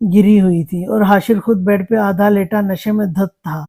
گری ہوئی تھی اور حاشر خود بیڈ پہ آدھا لیٹا نشے میں دھت تھا۔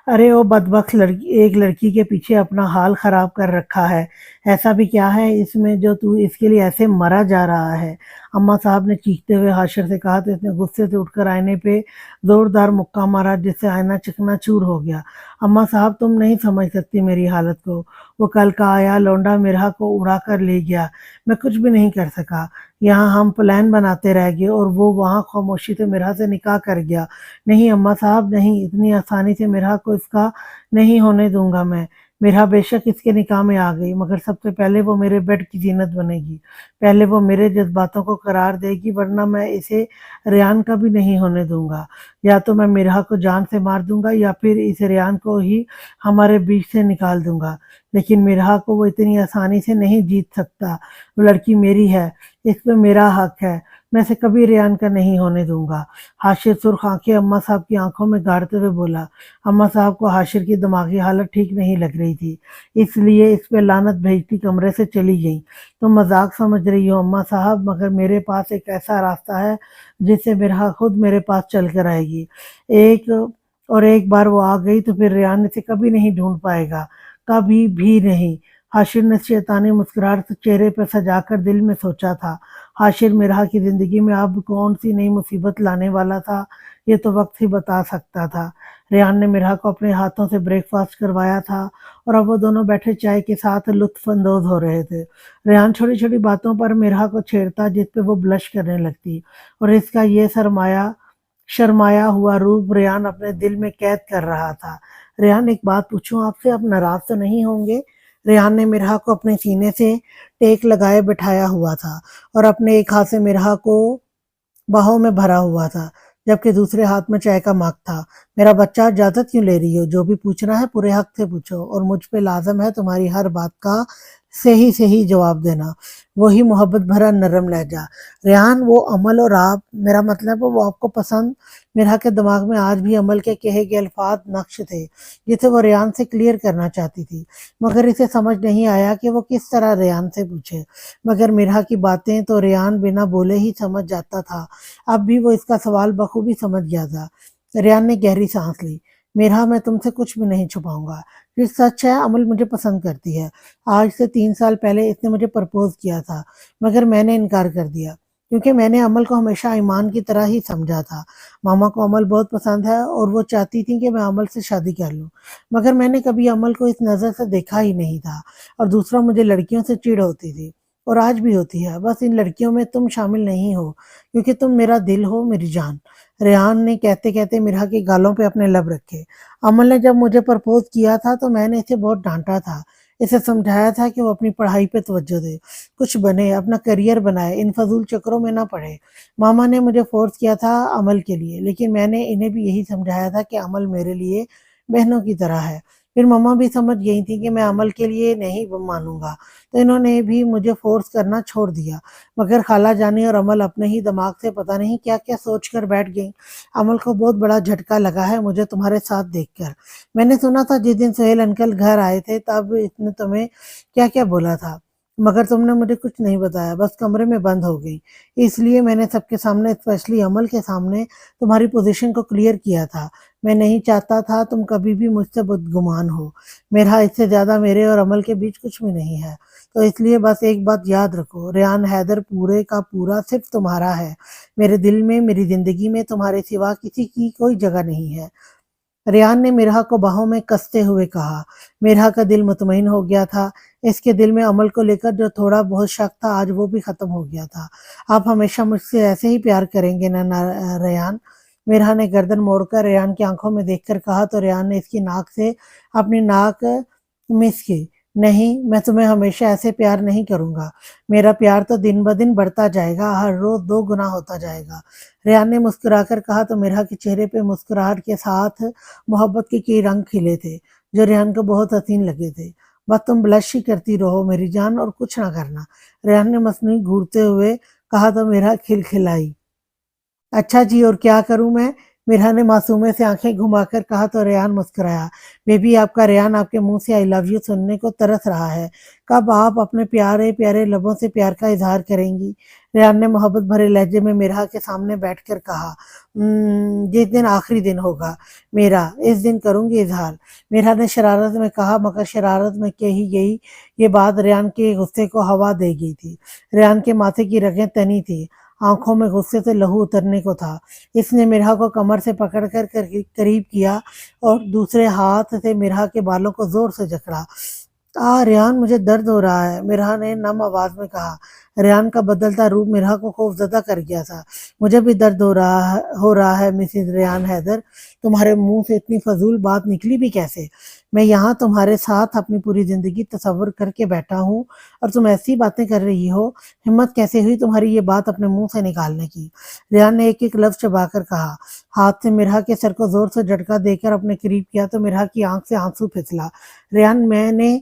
ارے وہ بدبخت لڑکی، ایک لڑکی کے پیچھے اپنا حال خراب کر رکھا ہے، ایسا بھی کیا ہے اس میں جو تو اس کے لیے ایسے مرا جا رہا ہے؟ اماں صاحب نے چیختے ہوئے حاشر سے کہا تو اس نے غصے سے اٹھ کر آئینے پہ زوردار مکہ مارا جس سے آئینہ چکنا چور ہو گیا۔ اماں صاحب تم نہیں سمجھ سکتی میری حالت کو، وہ کل کا آیا لونڈا مرہا کو اڑا کر لے گیا، میں کچھ بھی نہیں کر سکا، یہاں ہم پلان بناتے رہ گئے اور وہ وہاں خاموشی سے مرہا سے نکاح کر گیا۔ نہیں اماں صاحب نہیں، اتنی آسانی سے مرہا کو اس کا نہیں ہونے دوں گا میں۔ مرہا بے شک اس کے نکاح میں آ گئی، مگر سب سے پہلے وہ میرے بیڈ کی زینت بنے گی، پہلے وہ میرے جذباتوں کو قرار دے گی، ورنہ میں اسے ریان کا بھی نہیں ہونے دوں گا۔ یا تو میں مرہا کو جان سے مار دوں گا یا پھر اس ریان کو ہی ہمارے بیچ سے نکال دوں گا، لیکن مرہا کو وہ اتنی آسانی سے نہیں جیت سکتا، وہ لڑکی میری ہے، اس پہ میرا حق ہے، میں اسے کبھی ریان کا نہیں ہونے دوں گا۔ حاشر سرخ آنکھیں اماں صاحب کی آنکھوں میں گاڑتے ہوئے بولا۔ اماں صاحب کو حاشر کی دماغی حالت ٹھیک نہیں لگ رہی تھی، اس لیے اس پہ لعنت بھیجتی کمرے سے چلی گئیں۔ تم مذاق سمجھ رہی ہو اماں صاحب، مگر میرے پاس ایک ایسا راستہ ہے جس سے مرہا خود میرے پاس چل کر آئے گی، ایک بار وہ آ گئی تو پھر ریان اسے کبھی نہیں ڈھونڈ پائے گا، کبھی بھی نہیں۔ حاشر نے شیطانی مسکراہٹ چہرے پر سجا کر دل میں سوچا تھا، حاشر مرہا کی زندگی میں اب کون سی نئی مصیبت لانے والا تھا، یہ تو وقت ہی بتا سکتا تھا۔ ریان نے مرہا کو اپنے ہاتھوں سے بریک فاسٹ کروایا تھا اور اب وہ دونوں بیٹھے چائے کے ساتھ لطف اندوز ہو رہے تھے۔ ریان چھوٹی چھوٹی باتوں پر مرہا کو چھیڑتا جس پہ وہ بلش کرنے لگتی، اور اس کا یہ شرمایا ہوا روپ ریان اپنے دل میں قید کر رہا تھا۔ ریان ایک بات پوچھوں آپ سے، آپ ناراض تو نہیں ہوں گے؟ ریان نے مرہا کو اپنے سینے سے ٹیک لگائے بٹھایا ہوا تھا اور اپنے ایک ہاتھ سے مرہا کو باہوں میں بھرا ہوا تھا جبکہ دوسرے ہاتھ میں چائے کا مگ تھا۔ میرا بچہ اجازت کیوں لے رہی ہو؟ جو بھی پوچھنا ہے پورے حق سے پوچھو اور مجھ پہ لازم ہے تمہاری ہر بات کا صحیح جواب دینا۔ وہی محبت بھرا نرم لہجہ۔ ریان وہ عمل اور آپ، میرا مطلب وہ آپ کو پسند؟ مرہا کے دماغ میں آج بھی عمل کے کہے گئے الفاظ نقش تھے جسے وہ ریان سے کلیئر کرنا چاہتی تھی، مگر اسے سمجھ نہیں آیا کہ وہ کس طرح ریان سے پوچھے۔ مگر مرہا کی باتیں تو ریان بنا بولے ہی سمجھ جاتا تھا، اب بھی وہ اس کا سوال بخوبی سمجھ گیا تھا۔ ریان نے گہری سانس لی۔ مرہا میں تم سے کچھ بھی نہیں چھپاؤں گا، یہ سچ ہے عمل مجھے پسند کرتی ہے، آج سے 3 سال پہلے اس نے مجھے پرپوز کیا تھا مگر میں نے انکار کر دیا کیونکہ میں نے عمل کو ہمیشہ ایمان کی طرح ہی سمجھا تھا۔ ماما کو عمل بہت پسند ہے اور وہ چاہتی تھی کہ میں عمل سے شادی کر لوں، مگر میں نے کبھی عمل کو اس نظر سے دیکھا ہی نہیں تھا، اور دوسرا مجھے لڑکیوں سے چڑ ہوتی تھی اور آج بھی ہوتی ہے، بس ان لڑکیوں میں تم شامل نہیں ہو کیونکہ تم میرا دل ہو، میری جان۔ ریحان نے کہتے کہتے مرہا کے گالوں پہ اپنے لب رکھے۔ عمل نے جب مجھے پرپوز کیا تھا تو میں نے اسے بہت ڈانٹا تھا، اسے سمجھایا تھا کہ وہ اپنی پڑھائی پہ توجہ دے، کچھ بنے، اپنا کریئر بنائے، ان فضول چکروں میں نہ پڑے۔ ماما نے مجھے فورس کیا تھا عمل کے لیے، لیکن میں نے انہیں بھی یہی سمجھایا تھا کہ عمل میرے لیے بہنوں کی طرح ہے۔ پھر ماما بھی سمجھ گئی تھی کہ میں عمل کے لیے نہیں مانوں گا، تو انہوں نے بھی مجھے فورس کرنا چھوڑ دیا، مگر خالہ جانی اور عمل اپنے ہی دماغ سے پتہ نہیں کیا کیا سوچ کر بیٹھ گئیں۔ عمل کو بہت بڑا جھٹکا لگا ہے مجھے تمہارے ساتھ دیکھ کر۔ میں نے سنا تھا جس دن سہیل انکل گھر آئے تھے تب اس نے تمہیں کیا کیا بولا تھا، مگر تم نے مجھے کچھ نہیں بتایا، بس کمرے میں بند ہو گئی۔ اس لیے میں نے سب کے سامنے، اسپیشلی عمل کے سامنے، تمہاری پوزیشن کو کلیئر کیا تھا۔ میں نہیں چاہتا تھا تم کبھی بھی مجھ سے بدگمان ہو، میرا اس سے زیادہ میرے اور عمل کے بیچ کچھ بھی نہیں ہے، تو اس لیے بس ایک بات یاد رکھو، ریان حیدر پورے کا پورا صرف تمہارا ہے، میرے دل میں، میری زندگی میں تمہارے سوا کسی کی کوئی جگہ نہیں ہے۔ ریان نے مرہا کو باہوں میں کستے ہوئے کہا۔ مرہا کا دل مطمئن ہو گیا تھا، اس کے دل میں عمل کو لے کر جو تھوڑا بہت شک تھا آج وہ بھی ختم ہو گیا تھا۔ آپ ہمیشہ مجھ سے ایسے ہی پیار کریں گے نا ریان؟ مرہا نے گردن موڑ کر ریان کی آنکھوں میں دیکھ کر کہا تو ریان نے اس کی ناک سے اپنی ناک مس کی۔ نہیں، میں تمہیں ہمیشہ ایسے پیار نہیں کروں گا، میرا پیار تو دن بدن بڑھتا جائے گا، ہر روز 2 گنا ہوتا جائے گا۔ ریان نے مسکرا کر کہا تو مرہا کے چہرے پہ مسکراہٹ کے ساتھ محبت کے کئی رنگ کھلے تھے جو ریان کو بہت حسین لگے تھے۔ بس تم بلش ہی کرتی رہو میری جان اور کچھ نہ کرنا، ریان نے مصنوعی گھورتے ہوئے کہا تو مرہا کھلکھلائی۔ اچھا جی، اور کیا کروں میں؟ میرا نے معصومے سے آنکھیں گھما کر کہا تو ریان مسکرایا۔ بیبی آپ کا ریان آپ کے منہ سے آئی لو یو سننے کو ترس رہا ہے۔ کب آپ اپنے پیارے پیارے لبوں سے پیار کا اظہار کریں گی؟ ریان نے محبت بھرے لہجے میں میرا کے سامنے بیٹھ کر کہا، جس دن آخری دن ہوگا میرا، اس دن کروں گی اظہار۔ میرا نے شرارت میں کہا، مگر شرارت میں کہی گئی یہ بات ریان کے غصے کو ہوا دے گئی تھی۔ ریان کے ماتھے کی رگیں تنی تھی، آنکھوں میں غصے سے لہو اترنے کو تھا۔ اس نے مرہا کو کمر سے پکڑ کر قریب کیا اور دوسرے ہاتھ سے مرہا کے بالوں کو زور سے جکڑا۔ ریان مجھے درد ہو رہا ہے، مرہا نے نم آواز میں کہا۔ ریان کا بدلتا روپ مرہا کو خوف زدہ کر گیا تھا۔ مجھے بھی درد ہو رہا ہے مسز ریان حیدر، تمہارے منہ سے اتنی فضول بات نکلی بھی کیسے؟ میں یہاں تمہارے ساتھ اپنی پوری زندگی تصور کر کے بیٹھا ہوں اور تم ایسی باتیں کر رہی ہو، ہمت کیسے ہوئی تمہاری یہ بات اپنے منہ سے نکالنے کی؟ ریان نے ایک ایک لفظ چبا کر کہا۔ ہاتھ سے مرہا کے سر کو زور سے جھٹکا دے کر اپنے قریب کیا تو مرہا کی آنکھ سے آنسو پھسلا۔ ریان میں نے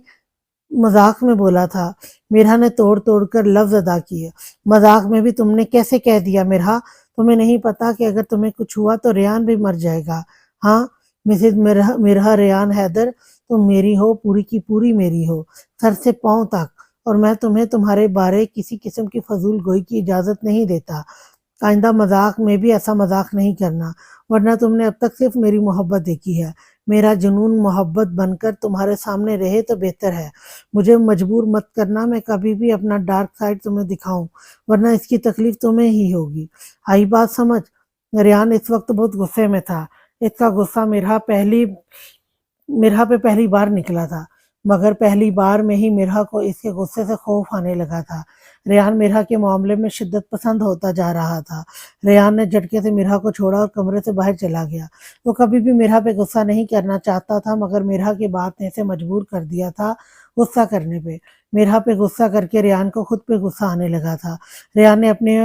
مذاق میں بولا تھا، مرہا نے توڑ توڑ کر لفظ ادا کیے۔ مذاق میں بھی تم نے کیسے کہہ دیا مرہا؟ تمہیں نہیں پتا کہ اگر تمہیں کچھ ہوا تو ریان بھی مر جائے گا؟ ہاں مسز مرہا ریان حیدر، تم میری ہو، پوری کی پوری میری ہو، سر سے پاؤں تک، اور میں تمہیں تمہارے بارے کسی قسم کی فضول گوئی کی اجازت نہیں دیتا۔ آئندہ مذاق میں بھی ایسا مذاق نہیں کرنا، ورنہ تم نے اب تک صرف میری محبت دیکھی ہے۔ میرا جنون محبت بن کر تمہارے سامنے رہے تو بہتر ہے۔ مجھے مجبور مت کرنا میں کبھی بھی اپنا ڈارک سائڈ تمہیں دکھاؤں، ورنہ اس کی تکلیف تمہیں ہی ہوگی۔ آئی بات سمجھ؟ ریان اس وقت بہت غصے میں تھا۔ اس کا غصہ مرہا پہ پہلی بار نکلا تھا، مگر پہلی بار میں ہی مرہا کو اس کے غصے سے خوف آنے لگا تھا۔ ریان مرہا کے معاملے میں شدت پسند ہوتا جا رہا تھا۔ ریان نے جھٹکے سے مرہا کو چھوڑا اور کمرے سے باہر چلا گیا۔ وہ کبھی بھی مرہا پہ غصہ نہیں کرنا چاہتا تھا، مگر مرہا کی بات نے اسے مجبور کر دیا تھا غصہ کرنے پہ۔ مرہا پہ غصہ کر کے ریان کو خود پہ غصہ آنے لگا تھا۔ ریان نے اپنے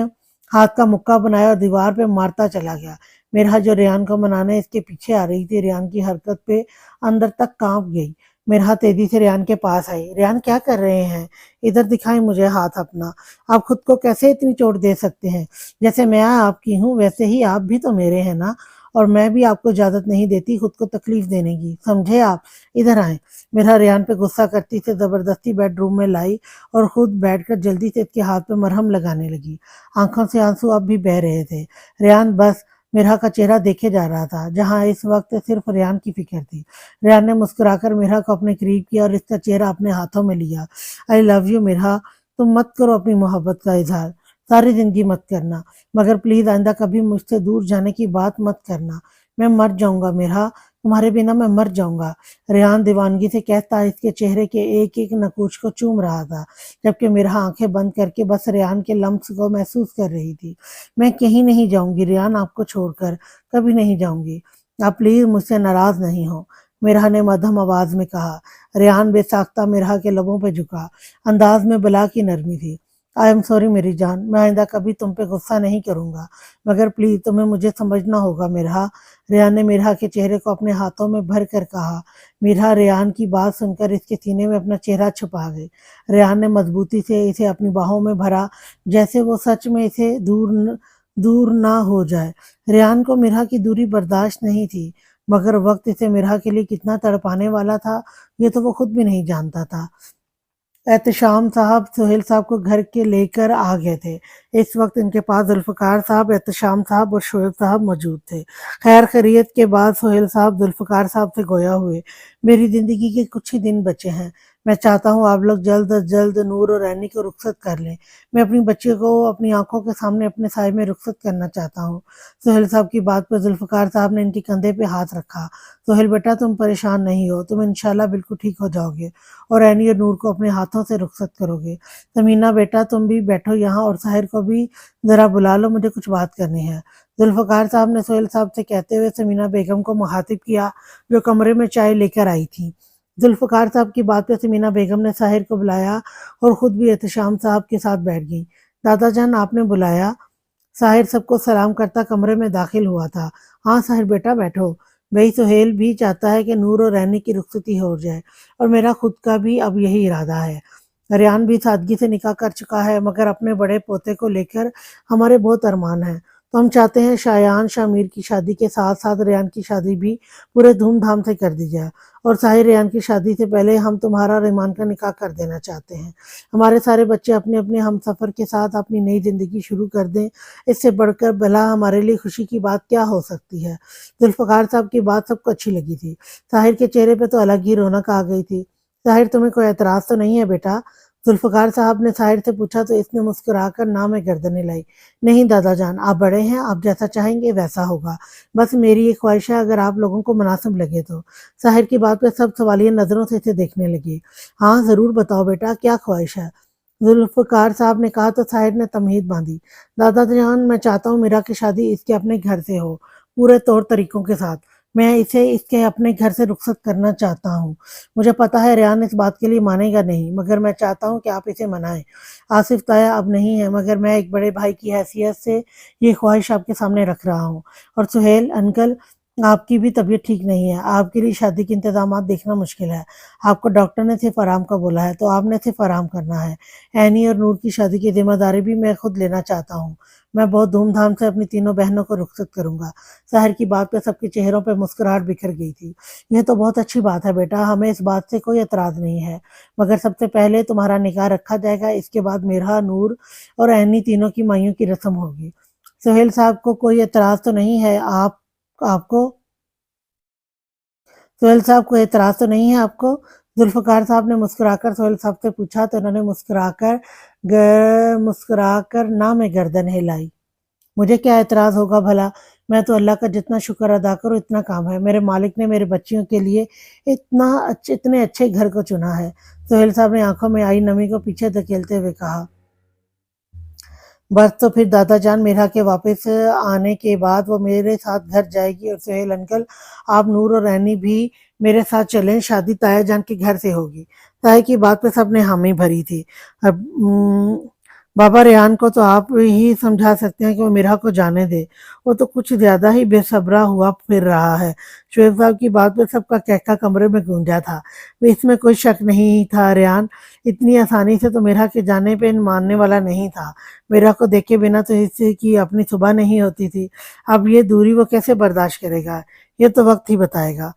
ہاتھ کا مکہ بنایا اور دیوار پہ مارتا چلا گیا۔ مرہا جو ریان کو منانے اس کے پیچھے آ رہی تھی، ریان کی حرکت پہ اندر تک کانپ گئی۔ مرہا تیزی سے ریان کے پاس آئی۔ ریان کیا کر رہے ہیں؟ ادھر دکھائیں مجھے ہاتھ اپنا۔ آپ خود کو کیسے اتنی چوٹ دے سکتے ہیں؟ جیسے میں آپ کی ہوں ویسے ہی آپ بھی تو میرے ہیں نا، اور میں بھی آپ کو اجازت نہیں دیتی خود کو تکلیف دینے کی، سمجھے آپ؟ ادھر آئیں۔ مرہا ریان پہ غصہ کرتی سے زبردستی بیڈ روم میں لائی اور خود بیٹھ کر جلدی سے اس کے ہاتھ پہ مرہم لگانے لگی۔ آنکھوں سے آنسو اب بھی بہہ رہے تھے۔ ریان بس مرہا کا چہرہ دیکھے جا رہا تھا، جہاں اس وقت صرف ریان کی فکر تھی۔ ریان نے مسکرا کر مرہا کو اپنے قریب کیا اور اس کا چہرہ اپنے ہاتھوں میں لیا۔ آئی لو یو مرہا، تم مت کرو اپنی محبت کا اظہار، ساری زندگی مت کرنا، مگر پلیز آئندہ کبھی مجھ سے دور جانے کی بات مت کرنا۔ میں مر جاؤں گا مرہا، تمہارے بنا میں مر جاؤں گا۔ ریان دیوانگی سے کہتا اس کے چہرے کے ایک ایک نکوچ کو چوم رہا تھا، جبکہ مرہا آنکھیں بند کر کے بس ریان کے لمس کو محسوس کر رہی تھی۔ میں کہیں نہیں جاؤں گی ریان، آپ کو چھوڑ کر کبھی نہیں جاؤں گی۔ آپ پلیز مجھ سے ناراض نہیں ہو، مرہا نے مدھم آواز میں کہا۔ ریان بے ساختہ مرہا کے لبوں پہ جھکا، انداز میں بلا کی نرمی تھی۔ آئی ایم سوری میری جان، میں آئندہ کبھی تم پہ غصہ نہیں کروں گا، مگر پلیز تمہیں مجھے سمجھنا ہوگا مرہا۔ ریان نے مرہا کے چہرے کو اپنے ہاتھوں میں بھر کر کہا۔ مرہا ریان کی بات سن کر اس کے سینے میں اپنا چہرہ چھپا گئی۔ ریان نے مضبوطی سے اسے اپنی باہوں میں بھرا، جیسے وہ سچ میں اسے دور نہ ہو جائے۔ ریان کو مرہا کی دوری برداشت نہیں تھی، مگر وقت اسے مرہا کے لیے کتنا تڑپانے والا تھا یہ تو وہ خود بھی نہیں جانتا تھا۔ احتشام صاحب سہیل صاحب کو گھر کے لے کر آ گئے تھے۔ اس وقت ان کے پاس ذوالفقار صاحب، احتشام صاحب اور شعیب صاحب موجود تھے۔ خیر خیریت کے بعد سہیل صاحب ذوالفقار صاحب سے گویا ہوئے، میری زندگی کے کچھ ہی دن بچے ہیں، میں چاہتا ہوں آپ لوگ جلد از جلد نور اور رینی کو رخصت کر لیں۔ میں اپنی بچی کو اپنی آنکھوں کے سامنے اپنے سائے میں رخصت کرنا چاہتا ہوں۔ سہیل صاحب کی بات پر ذوالفقار صاحب نے ان کے کندھے پہ ہاتھ رکھا۔ سہیل بیٹا تم پریشان نہیں ہو، تم انشاءاللہ بالکل ٹھیک ہو جاؤ گے اور رینی اور نور کو اپنے ہاتھوں سے رخصت کرو گے۔ سمینہ بیٹا تم بھی بیٹھو یہاں اور ساحر کو بھی ذرا بلا لو، مجھے کچھ بات کرنی ہے۔ ذوالفقار صاحب نے سہیل صاحب سے کہتے ہوئے سمینہ بیگم کو مخاطب کیا جو کمرے میں چائے لے کر آئی تھی۔ ذوالفقار صاحب کی بات پہ سمینہ بیگم نے ساحر کو بلایا اور خود بھی احتشام صاحب کے ساتھ بیٹھ گئی۔ دادا جان آپ نے بلایا؟ ساحر سب کو سلام کرتا کمرے میں داخل ہوا تھا۔ ہاں ساحر بیٹا بیٹھو، بھائی سہیل بھی چاہتا ہے کہ نور اور رینی کی رخصتی ہو جائے اور میرا خود کا بھی اب یہی ارادہ ہے۔ ریان بھی سادگی سے نکاح کر چکا ہے، مگر اپنے بڑے پوتے کو لے کر ہمارے بہت ارمان ہیں۔ تو ہم چاہتے ہیں شایان شامیر کی شادی کے ساتھ ساتھ ریان کی شادی بھی پورے دھوم دھام سے کر دی جائے، اور ساحر ریان کی شادی سے پہلے ہم تمہارا اور ایمان کا نکاح کر دینا چاہتے ہیں۔ ہمارے سارے بچے اپنے اپنے ہم سفر کے ساتھ اپنی نئی زندگی شروع کر دیں، اس سے بڑھ کر بھلا ہمارے لیے خوشی کی بات کیا ہو سکتی ہے۔ ذوالفقار صاحب کی بات سب کو اچھی لگی تھی، طاہر کے چہرے پہ تو الگ ہی رونق آ گئی تھی۔ طاہر تمہیں کوئی اعتراض تو نہیں ہے بیٹا؟ ذوالفقار صاحب نے طاہر سے پوچھا تو اس نے مسکرا کر نہ میں گردن ہلائی۔ نہیں دادا جان، آپ بڑے ہیں، آپ جیسا چاہیں گے ویسا ہوگا، بس میری ایک خواہش ہے اگر آپ لوگوں کو مناسب لگے تو۔ طاہر کی بات پہ سب سوالیہ نظروں سے اسے دیکھنے لگے۔ ہاں ضرور بتاؤ بیٹا، کیا خواہش ہے؟ ذوالفقار صاحب نے کہا تو طاہر نے تمہید باندھی۔ دادا جان، میں چاہتا ہوں میرا کی شادی اس کے اپنے گھر سے ہو، پورے طور طریقوں کے ساتھ۔ میں اسے اس کے اپنے گھر سے رخصت کرنا چاہتا ہوں۔ مجھے پتا ہے ریان اس بات کے لیے مانے گا نہیں، مگر میں چاہتا ہوں کہ آپ اسے منائیں۔ آصف تایا اب نہیں ہے، مگر میں ایک بڑے بھائی کی حیثیت سے یہ خواہش آپ کے سامنے رکھ رہا ہوں۔ اور سہیل انکل، آپ کی بھی طبیعت ٹھیک نہیں ہے، آپ کے لیے شادی کے انتظامات دیکھنا مشکل ہے۔ آپ کو ڈاکٹر نے صرف آرام کا بولا ہے تو آپ نے صرف آرام کرنا ہے۔ اینی اور نور کی شادی کی ذمہ داری بھی میں خود لینا چاہتا ہوں۔ میں بہت دھوم دھام سے اپنی تینوں بہنوں کو رخصت کروں گا۔ طاہر کی بات پہ سب کے چہروں پہ مسکراہٹ بکھر گئی تھی۔ یہ تو بہت اچھی بات ہے بیٹا، ہمیں اس بات سے کوئی اعتراض نہیں ہے، مگر سب سے پہلے تمہارا نکاح رکھا جائے گا، اس کے بعد میرا، نور اور اینی تینوں کی مائیوں کی رسم ہوگی۔ سہیل صاحب کو کوئی اعتراض تو نہیں ہے آپ کو؟ سہیل صاحب کو اعتراض تو نہیں ہے آپ کو؟ ذوالفقار صاحب نے مسکرا کر سہیل صاحب سے پوچھا تو انہوں نے مسکرا کر نہ میں گردن ہلائی۔ مجھے کیا اعتراض ہوگا بھلا؟ میں تو اللہ کا جتنا شکر ادا کروں اتنا کام ہے، میرے مالک نے میرے بچیوں کے لیے اتنے اچھے گھر کو چنا ہے۔ سہیل صاحب نے آنکھوں میں آئی نمی کو پیچھے دھکیلتے ہوئے کہا۔ بس تو پھر دادا جان، میرا کے واپس آنے کے بعد وہ میرے ساتھ گھر جائے گی، اور سہیل انکل آپ، نور اور رینی بھی میرے ساتھ چلیں، شادی تایا جان کے گھر سے ہوگی۔ تایا کی بات پہ سب نے حامی بھری تھی۔ اب بابا ریان کو تو آپ ہی سمجھا سکتے ہیں کہ وہ میرا کو جانے دے، وہ تو کچھ زیادہ ہی بے صبرا ہوا پھر رہا ہے۔ شعیب صاحب کی بات پہ سب کا کہکا کمرے میں گونجا تھا۔ اس میں کوئی شک نہیں تھا، ریان اتنی آسانی سے تو میرا کے جانے پہ ماننے والا نہیں تھا۔ میرا کو دیکھے بنا تو اس کی اپنی صبح نہیں ہوتی تھی، اب یہ دوری وہ کیسے برداشت کرے گا، یہ تو وقت ہی بتائے گا۔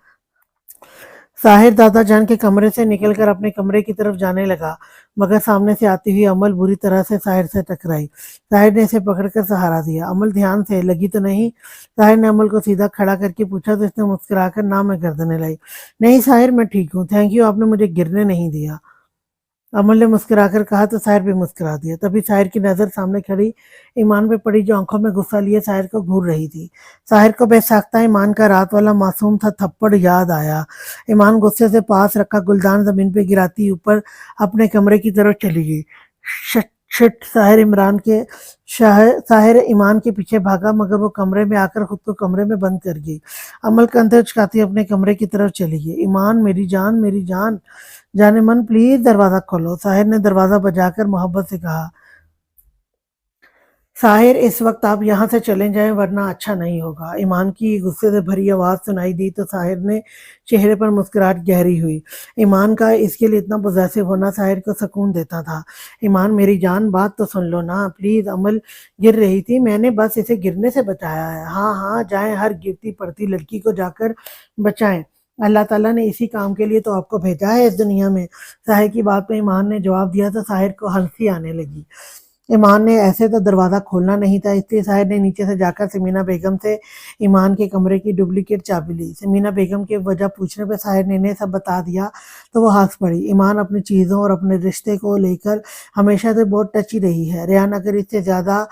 طاہر دادا جان کے کمرے سے نکل کر اپنے کمرے کی طرف جانے لگا، مگر سامنے سے آتی ہوئی امل بری طرح سے طاہر سے ٹکرائی۔ طاہر نے اسے پکڑ کر سہارا دیا۔ امل دھیان سے، لگی تو نہیں؟ طاہر نے امل کو سیدھا کھڑا کر کے پوچھا تو اس نے مسکرا کر نہ میں گردن ہلائی۔ نہیں طاہر، میں ٹھیک ہوں، تھینک یو، آپ نے مجھے گرنے نہیں دیا۔ امل نے مسکرا کر کہا تو طاہر بھی مسکرا دیا۔ تبھی طاہر کی نظر سامنے کھڑی ایمان پہ پڑی، جو آنکھوں میں غصہ لیے طاہر کو گھور رہی تھی۔ طاہر کو بے ساختہ ایمان کا رات والا معصوم تھا تھپڑ یاد آیا۔ ایمان غصے سے پاس رکھا گلدان زمین پہ گراتی اوپر اپنے کمرے کی طرف چلی گئی۔ شٹ شٹ، طاہر ایمان کے پیچھے بھاگا، مگر وہ کمرے میں آ کر خود کو کمرے میں بند کر گئی۔ امل کندھے اچکاتی اپنے کمرے کی طرف چلی گئی۔ ایمان، میری جان، میری جان، جانے من پلیز دروازہ کھولو، طاہر نے دروازہ بجا کر محبت سے کہا۔ طاہر، اس وقت آپ یہاں سے چلے جائیں ورنہ اچھا نہیں ہوگا۔ ایمان کی غصے سے بھری آواز سنائی دی تو طاہر نے چہرے پر مسکراہٹ گہری ہوئی۔ ایمان کا اس کے لیے اتنا پوزیسو ہونا طاہر کو سکون دیتا تھا۔ ایمان، میری جان، بات تو سن لو نا پلیز۔ امل گر رہی تھی، میں نے بس اسے گرنے سے بچایا ہے۔ ہاں ہاں، جائیں، ہر گرتی پڑتی لڑکی کو جا کر بچائیں، اللہ تعالیٰ نے اسی کام کے لیے تو آپ کو بھیجا ہے اس دنیا میں۔ طاہر کی بات پہ ایمان نے جواب دیا تو طاہر کو ہنسی آنے لگی۔ ایمان نے ایسے تو دروازہ کھولنا نہیں تھا، اس لیے طاہر نے نیچے سے جا کر سمینا بیگم سے ایمان کے کمرے کی ڈپلیکیٹ چابی لی۔ سمینا بیگم کی وجہ پوچھنے پہ طاہر نے انہیں سب بتا دیا تو وہ ہنس پڑی۔ ایمان اپنی چیزوں اور اپنے رشتے کو لے کر ہمیشہ سے بہت ٹچی رہی ہے۔ ریان اگر اس سے زیادہ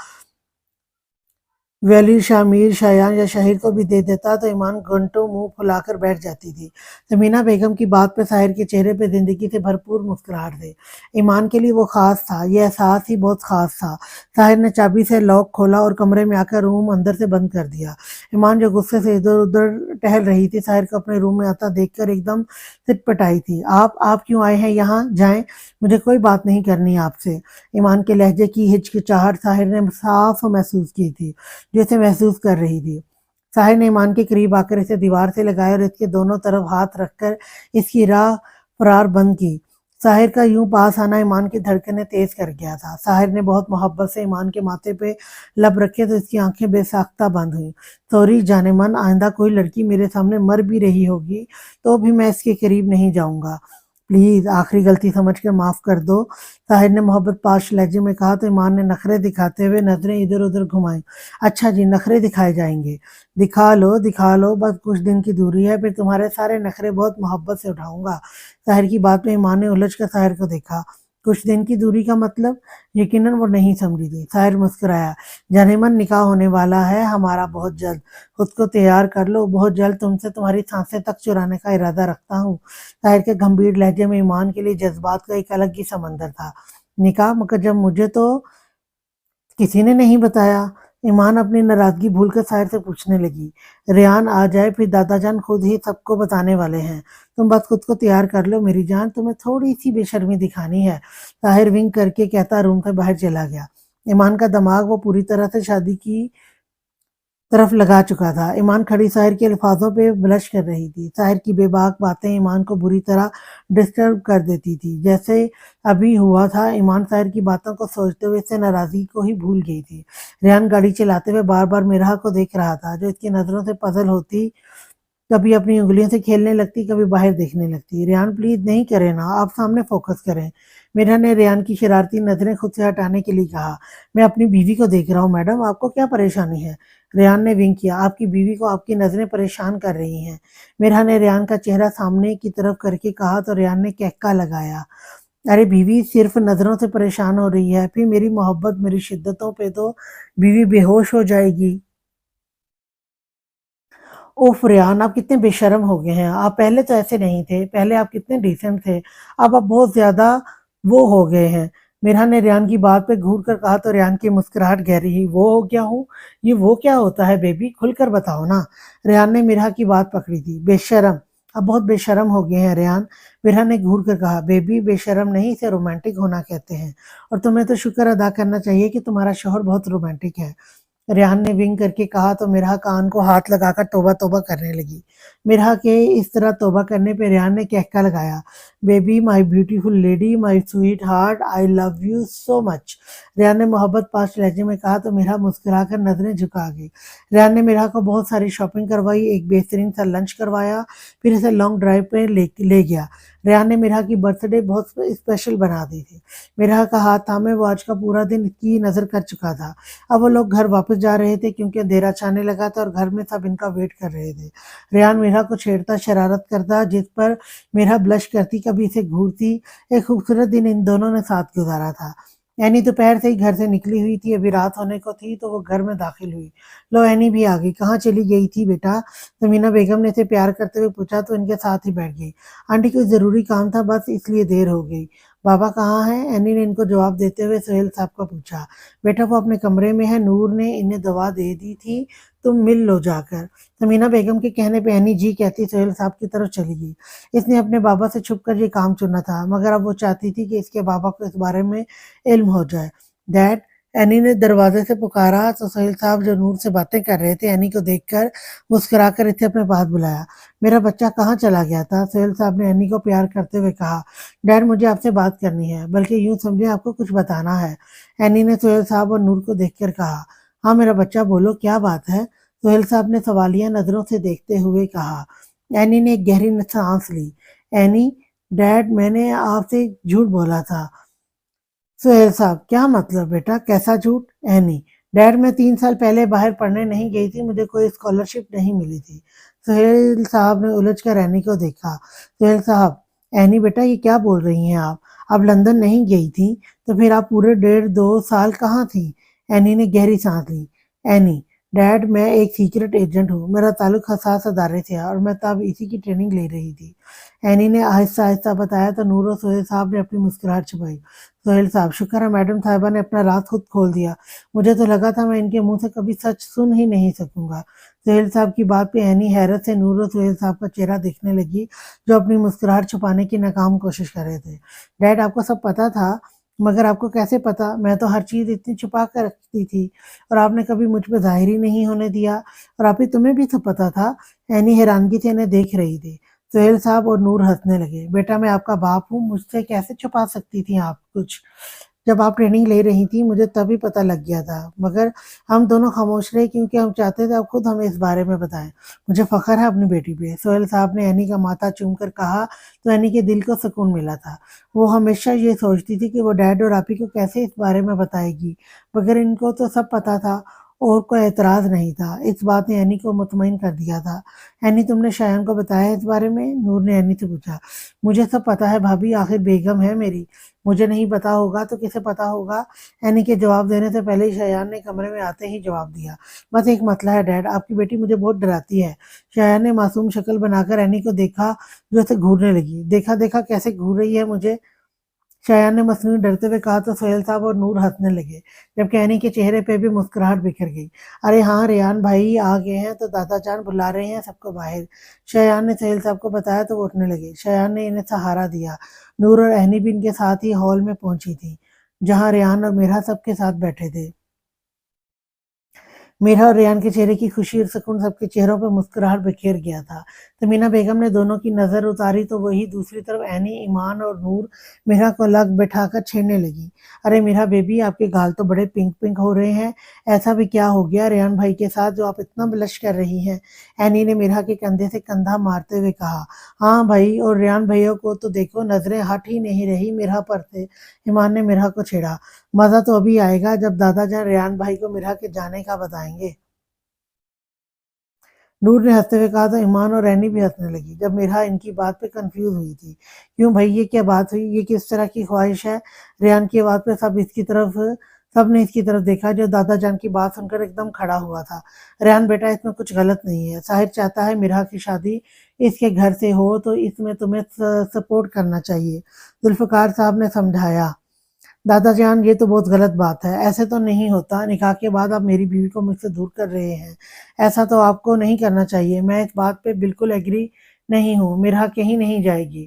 ویلی شامیر، شایان یا شہیر کو بھی دے دیتا تو ایمان گھنٹوں منہ پھلا کر بیٹھ جاتی تھی۔ سمینا بیگم کی بات پہ طاہر کے چہرے پہ زندگی سے بھرپور مسکراہٹ تھی۔ ایمان کے لیے وہ خاص تھا، یہ احساس ہی بہت خاص تھا۔ طاہر نے چابی سے لاک کھولا اور کمرے میں آ کر روم اندر سے بند کر دیا۔ ایمان جو غصے سے ادھر ادھر ٹہل رہی تھی، طاہر کو اپنے روم میں آتا دیکھ کر ایک دم سٹ پٹائی تھی۔ آپ کیوں آئے ہیں یہاں؟ جائیں، مجھے کوئی بات نہیں کرنی آپ سے۔ ایمان کے لہجے کی ہچکچاہٹ طاہر نے صاف محسوس کی تھی، جو اسے محسوس کر رہی تھی۔ طاہر نے ایمان کے قریب آ کر اسے دیوار سے لگایا اور اس کے دونوں طرف ہاتھ رکھ کر اس کی راہ فرار بند کی۔ ساحر کا یوں پاس آنا ایمان کی دھڑکنیں تیز کر گیا تھا۔ ساحر نے بہت محبت سے ایمان کے ماتھے پہ لب رکھے تو اس کی آنکھیں بے ساختہ بند ہوئیں۔ سوری جان من، آئندہ کوئی لڑکی میرے سامنے مر بھی رہی ہوگی تو بھی میں اس کے قریب نہیں جاؤں گا، پلیز آخری غلطی سمجھ کے معاف کر دو، طاہر نے محبت پاش لہجے میں کہا تو ایمان نے نخرے دکھاتے ہوئے نظریں ادھر ادھر گھمائیں۔ اچھا جی، نخرے دکھائے جائیں گے، دکھا لو، بس کچھ دن کی دوری ہے، پھر تمہارے سارے نخرے بہت محبت سے اٹھاؤں گا۔ طاہر کی بات پہ ایمان نے الجھ کر طاہر کو دیکھا۔ کچھ دن کی دوری کا مطلب؟ یقیناً وہ نہیں سمجھی تھی۔ طاہر مسکرایا، جانمن نکاح ہونے والا ہے ہمارا بہت جلد، خود کو تیار کر لو، بہت جلد تم سے تمہاری سانسیں تک چرانے کا ارادہ رکھتا ہوں۔ طاہر کے گمبھیر لہجے میں ایمان کے لیے جذبات کا ایک الگ ہی سمندر تھا۔ نکاح؟ مگر جب مجھے تو کسی نے نہیں بتایا۔ ایمان اپنی ناراضگی بھول کر طاہر سے پوچھنے لگی، ریان آ جائے پھر دادا جان خود ہی سب کو بتانے والے ہیں، تم بس خود کو تیار کر لو میری جان، تمہیں تھوڑی سی بے شرمی دکھانی ہے۔ طاہر ونک کر کے کہتا روم سے باہر چلا گیا۔ ایمان کا دماغ وہ پوری طرح سے شادی کی طرف لگا چکا تھا۔ ایمان کھڑی طاہر کے الفاظوں پہ بلش کر رہی تھی۔ طاہر کی بے باک باتیں ایمان کو بری طرح ڈسٹرب کر دیتی تھی۔ جیسے ابھی ہوا تھا، ایمان طاہر کی باتوں کو سوچتے ہوئے اس سے ناراضگی کو ہی بھول گئی تھی۔ ریان گاڑی چلاتے ہوئے بار بار میرا کو دیکھ رہا تھا، جو اس کی نظروں سے پزل ہوتی، کبھی اپنی انگلیوں سے کھیلنے لگتی، کبھی باہر دیکھنے لگتی۔ ریان پلیز نہیں کریں نا، آپ سامنے فوکس کریں۔ میرا نے ریان کی شرارتی نظریں خود سے ہٹانے کے لیے کہا، میں اپنی بیوی کو دیکھ رہا ہوں میڈم، آپ کو کیا پریشانی ہے؟ ریان نے ونک کیا، آپ کی بیوی کو آپ کی نظریں پریشان کر رہی ہیں۔ میرا نے ریان کا چہرہ سامنے کی طرف کر کے کہا تو ریان نے کہکا لگایا، ارے بیوی صرف نظروں سے پریشان ہو رہی ہے، پھر میری محبت میری شدتوں پہ تو بیوی بے ہوش ہو جائے گی۔ اوف ریان، آپ کتنے بے شرم ہو گئے ہیں، آپ پہلے تو ایسے نہیں تھے، پہلے آپ کتنے ڈیسنٹ تھے، اب آپ بہت زیادہ وہ ہو گئے ہیں۔ میرا نے ریان کی بات پہ گھور کر کہا تو ریان کی مسکراہٹ گہری ہوئی، وہ ہو گیا ہوں؟ یہ وہ کیا ہوتا ہے بیبی، کھل کر بتاؤ نا۔ ریان نے میرا کی بات پکڑی تھی، بے شرم، اب بہت بے شرم ہو گئے ہیں ریان۔ میرا نے گھور کر کہا، بیبی بے شرم نہیں، اسے رومانٹک ہونا کہتے ہیں، اور تمہیں تو شکر ادا کرنا چاہیے کہ تمہارا شوہر بہت رومانٹک ہے۔ ریحان نے ونک کر کے کہا تو مرحا کان کو ہاتھ لگا کر توبہ توبہ کرنے لگی۔ مرحا کے اس طرح توبہ کرنے پہ ریحان نے کہکا لگایا، baby my beautiful lady my sweet heart I love you so much. Rehan نے محبت پاش لہجے میں کہا تو مرحا مسکرا کر نظریں جھکا گئی۔ ریحان نے مرحا کو بہت ساری شاپنگ کروائی، ایک بہترین سا لنچ کروایا، پھر اسے لانگ ڈرائیو پہ لے گیا۔ ریحان نے مرحا کی برتھ ڈے بہت اسپیشل بنا دی تھی۔ مرحا کا ہاتھ تھامے وہ آج کا پورا دن اس کی نظر کر چکا تھا۔ اب وہ لوگ گھر واپس جا رہے تھے کیونکہ اندھیرا چھانے لگا تھا اور گھر میں سب ان کا ویٹ کر رہے تھے۔ ریحان میرا کو چھیڑتا، شرارت کرتا، جس پر میرا بلش کرتی، کبھی اسے گھورتی۔ ایک خوبصورت دن ان دونوں نے ساتھ گزارا تھا۔ اینی دوپہر سے ہی گھر سے نکلی ہوئی تھی، ابھی رات ہونے کو تھی تو وہ گھر میں داخل ہوئی۔ لو اینی بھی آ گئی، کہاں چلی گئی تھی بیٹا؟ سمینہ بیگم نے اسے پیار کرتے ہوئے پوچھا تو ان کے ساتھ ہی بیٹھ گئی۔ آنٹی کوئی ضروری کام تھا، بس اس لیے دیر ہو گئی۔ بابا کہاں ہیں؟ اینی نے ان کو جواب دیتے ہوئے سہیل صاحب کو پوچھا۔ بیٹا وہ اپنے کمرے میں ہے، نور نے انہیں دوا دے دی تھی، تم مل لو جا کر۔ سمینہ بیگم کے کہنے پہ اینی جی کہتی سہیل صاحب کی طرف چلی گئی۔ اس نے اپنے بابا سے چھپ کر یہ کام چنا تھا، مگر اب وہ چاہتی تھی کہ اس کے بابا کو اس بارے میں علم ہو جائے۔ ڈیڈ، اینی نے دروازے سے پکارا تو سہیل صاحب جو نور سے باتیں کر رہے تھے اینی کو دیکھ کر مسکرا کر اسے اپنے پاس بلایا۔ میرا بچہ کہاں چلا گیا تھا؟ سہیل صاحب نے اینی کو پیار کرتے ہوئے کہا۔ ڈیڈ مجھے آپ سے بات کرنی ہے، بلکہ یوں سمجھے آپ کو کچھ بتانا ہے۔ اینی نے سہیل صاحب اور نور کو دیکھ کر کہا۔ ہاں میرا بچہ بولو، کیا بات ہے؟ سہیل صاحب نے سوالیہ نظروں سے دیکھتے ہوئے کہا۔ اینی نے ایک گہری سانس لی۔ اینی، ڈیڈ میں نے آپ سے جھوٹ بولا تھا۔ سہیل صاحب، کیا مطلب بیٹا، کیسا جھوٹ؟ اینی، ڈیڈ میں 3 سال پہلے باہر پڑھنے نہیں گئی تھی، مجھے کوئی اسکالرشپ نہیں ملی تھی۔ سہیل صاحب نے الجھ کر اینی کو دیکھا۔ سہیل صاحب، اینی بیٹا یہ کیا بول رہی ہیں آپ لندن نہیں گئی تھی تو پھر آپ پورے 1.5-2 سال کہاں تھی؟ اینی نے گہری سانس لی۔ اینی، ڈیڈ میں ایک سیکرٹ ایجنٹ ہوں، میرا تعلق حساس ادارے سے ہے اور میں تب اسی کی ٹریننگ لے رہی تھی۔ اینی نے آہستہ آہستہ بتایا تو نور و سہیل صاحب نے اپنی مسکراہٹ چھپائی۔ سہیل صاحب، شکر ہے میڈم صاحبہ نے اپنا راز خود کھول دیا، مجھے تو لگا تھا میں ان کے منہ سے کبھی سچ سن ہی نہیں سکوں گا۔ سہیل صاحب کی بات پہ اینی حیرت سے نور و سہیل صاحب کا چہرہ دیکھنے لگی، جو اپنی مسکراہٹ چھپانے کی ناکام کوشش کر رہے تھے۔ ڈیڈ آپ کو سب پتا تھا؟ مگر آپ کو کیسے پتا؟ میں تو ہر چیز اتنی چھپا کر رکھتی تھی اور آپ نے کبھی مجھ پہ ظاہر ہی نہیں ہونے دیا، اور آپ ہی تمہیں بھی سب پتا تھا؟ اینی حیرانگی سے انہیں دیکھ رہی تھی۔ سہیل صاحب اور نور ہنسنے لگے۔ بیٹا میں آپ کا باپ ہوں، مجھ سے کیسے چھپا سکتی تھیں آپ کچھ؟ جب آپ ٹریننگ لے رہی تھیں مجھے تبھی پتہ لگ گیا تھا، مگر ہم دونوں خاموش رہے کیونکہ ہم چاہتے تھے آپ خود ہمیں اس بارے میں بتائیں۔ مجھے فخر ہے اپنی بیٹی پہ، سہیل صاحب نے اینی کا ماتھا چوم کر کہا تو اینی کے دل کو سکون ملا تھا۔ وہ ہمیشہ یہ سوچتی تھی کہ وہ ڈیڈ اور آپی کو کیسے اس بارے میں بتائے گی، مگر ان کو تو سب پتہ تھا اور کوئی اعتراض نہیں تھا۔ اس بات نے اینی کو مطمئن کر دیا تھا۔ اینی تم نے شایان کو بتایا اس بارے میں؟ نور نے اینی سے پوچھا۔ مجھے سب پتہ ہے بھابھی، آخر بیگم ہے میری، مجھے نہیں پتا ہوگا تو کسے پتا ہوگا؟ اینی کے جواب دینے سے پہلے ہی شایان نے کمرے میں آتے ہی جواب دیا۔ بس ایک مسئلہ ہے ڈیڈ، آپ کی بیٹی مجھے بہت ڈراتی ہے۔ شایان نے معصوم شکل بنا کر اینی کو دیکھا جو اسے گھورنے لگی۔ دیکھا دیکھا کیسے گھور رہی ہے مجھے؟ شایان نے مصنوعی ڈرتے ہوئے کہا تو سہیل صاحب اور نور ہنسنے لگے، جبکہ اینی کے چہرے پہ بھی مسکراہٹ بکھر گئی۔ ارے ہاں ریان بھائی آ گئے ہیں تو دادا جان بلا رہے ہیں سب کو باہر، شایان نے سہیل صاحب کو بتایا تو وہ اٹھنے لگے۔ شایان نے انہیں سہارا دیا۔ نور اور اینی بھی ان کے ساتھ ہی ہال میں پہنچی تھی جہاں ریان اور میرا سب کے ساتھ بیٹھے تھے۔ میرا اور ریان کے چہرے کی خوشی اور سکون سب کے چہروں پر مسکراہٹ بکھیر گیا تھا۔ تمینہ بیگم نے دونوں کی نظر اتاری تو وہی دوسری طرف اینی، ایمان اور نور میرا کو الگ بٹھا کر چھیڑنے لگی۔ ارے میرا بیبی، آپ کے گال تو بڑے پنک پنک ہو رہے ہیں، ایسا بھی کیا ہو گیا ریان بھائی کے ساتھ جو آپ اتنا بلش کر رہی ہیں؟ اینی نے میرا کے کندھے سے کندھا مارتے ہوئے کہا۔ ہاں بھائی، اور ریان بھائیوں کو تو دیکھو، نظریں ہٹ ہی نہیں رہی میرا پر سے۔ ایمان نے میرا کو چھیڑا۔ مزہ تو ابھی آئے گا جب دادا جان ریان بھائی کو میرا کے جانے کا بتائیں گے۔ نور نے ہنستے ہوئے کہا تو ایمان اور رینی بھی ہنسنے لگی۔ جب میرا ان کی بات پہ کنفیوز ہوئی تھی، کیوں بھائی یہ کیا بات ہوئی، یہ کس طرح کی خواہش ہے؟ ریان کی بات پہ سب نے اس کی طرف دیکھا جو دادا جان کی بات سن کر ایک دم کھڑا ہوا تھا۔ ریان بیٹا، اس میں کچھ غلط نہیں ہے، ساحر چاہتا ہے میرا کی شادی اس کے گھر سے ہو تو اس میں تمہیں سپورٹ کرنا چاہیے، ذوالفقار صاحب نے سمجھایا۔ دادا جان یہ تو بہت غلط بات ہے، ایسے تو نہیں ہوتا، نکاح کے بعد آپ میری بیوی کو مجھ سے دور کر رہے ہیں، ایسا تو آپ کو نہیں کرنا چاہیے۔ میں اس بات پہ بالکل ایگری نہیں ہوں، میرا کہیں نہیں جائے گی،